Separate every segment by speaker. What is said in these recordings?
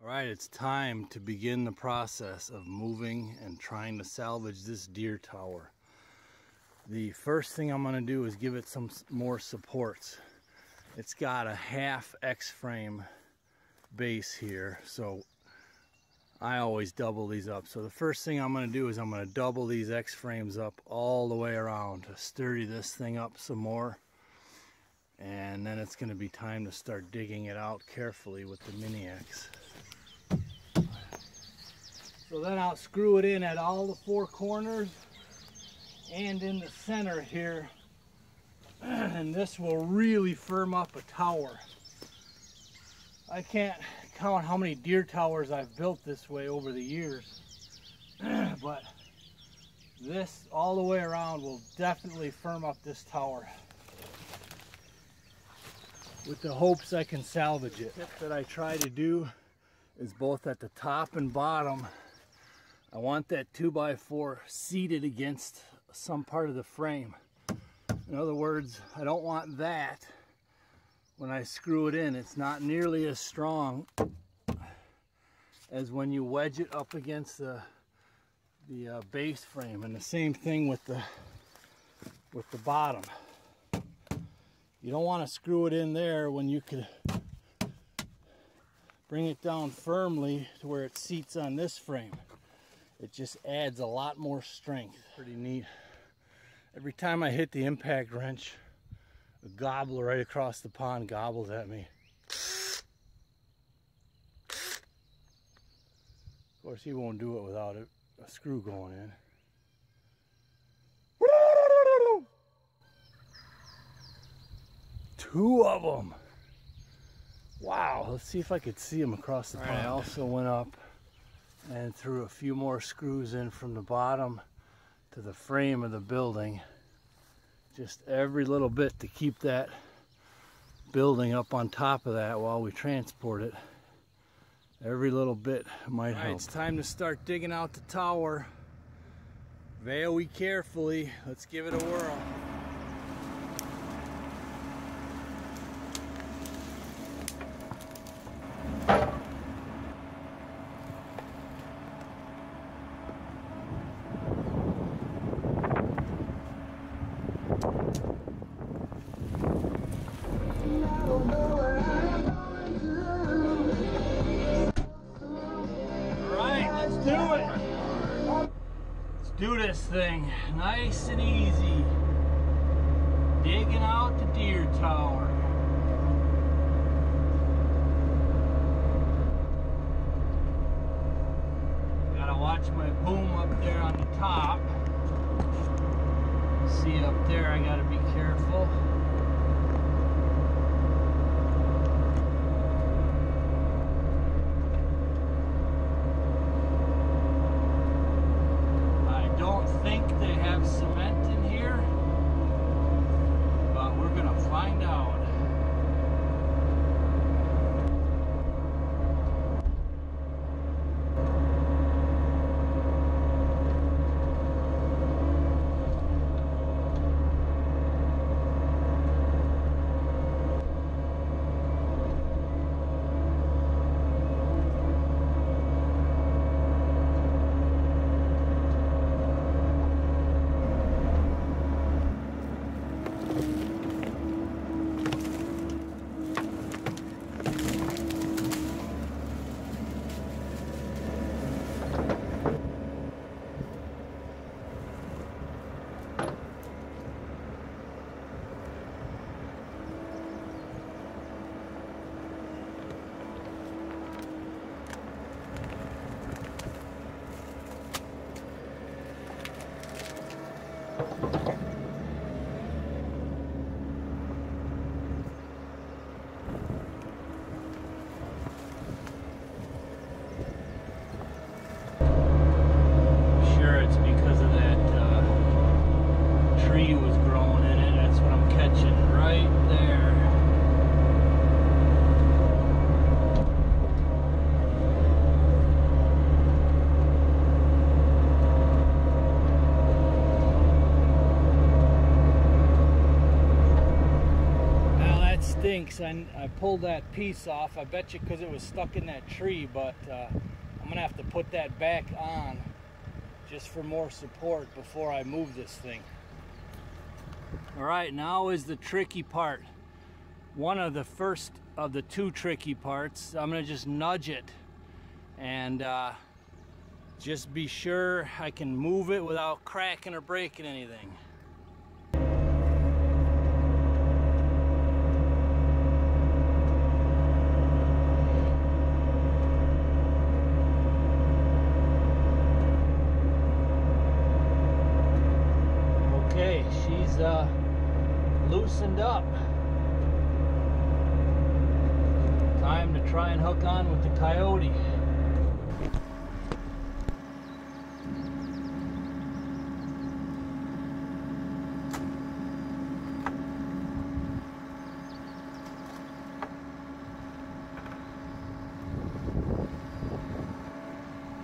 Speaker 1: All right, it's time to begin the process of moving and trying to salvage this deer tower. The first thing I'm going to do is give it some more supports. It's got a half X-frame base here, so I always double these up. So the first thing I'm going to do is I'm going to double these X-frames up all the way around to sturdy this thing up some more. And then it's going to be time to start digging it out carefully with the mini X. So then I'll screw it in at all the four corners and in the center here, and this will really firm up a tower. I can't count how many deer towers I've built this way over the years, but this all the way around will definitely firm up this tower with the hopes I can salvage it. The tip that I try to do is both at the top and bottom. I want that 2x4 seated against some part of the frame. In other words, I don't want that when I screw it in. It's not nearly as strong as when you wedge it up against the base frame, and the same thing with the bottom. You don't want to screw it in there when you could bring it down firmly to where it seats on this frame. It just adds a lot more strength. Pretty neat. Every time I hit the impact wrench, a gobbler right across the pond gobbles at me. Of course, he won't do it without a screw going in. Two of them. Wow, let's see if I could see them across the pond. I also went up and threw a few more screws in from the bottom to the frame of the building. Just every little bit to keep that building up on top of that while we transport it. Every little bit might help. It's time to start digging out the tower. Very carefully. Let's give it a whirl. Do this thing nice and easy. Digging out the deer tower. Gotta watch my boom up there on the top. See up there, I gotta be careful. stinks. I pulled that piece off. I bet you because it was stuck in that tree, but I'm gonna have to put that back on just for more support before I move this thing. All right, now is the tricky part. One of the first of the two tricky parts. I'm gonna just nudge it and just be sure I can move it without cracking or breaking anything. Okay, she's loosened up. Time to try and hook on with the Kioti.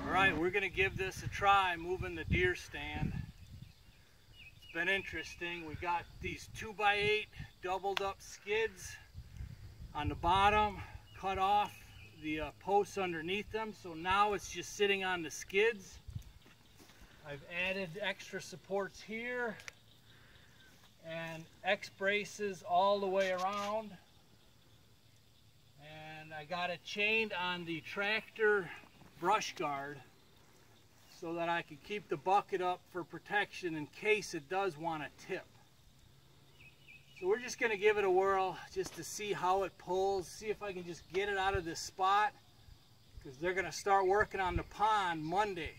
Speaker 1: Alright, we're going to give this a try moving the deer stand. It's been interesting. We got these 2x8 doubled up skids on the bottom, cut off the posts underneath them, so now it's just sitting on the skids. I've added extra supports here and X braces all the way around, and I got it chained on the tractor brush guard so that I can keep the bucket up for protection in case it does want to tip. So we're just going to give it a whirl just to see how it pulls, see if I can just get it out of this spot, because they're going to start working on the pond Monday.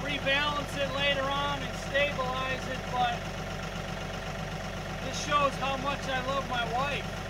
Speaker 1: Rebalance it later on and stabilize it, but this shows how much I love my wife.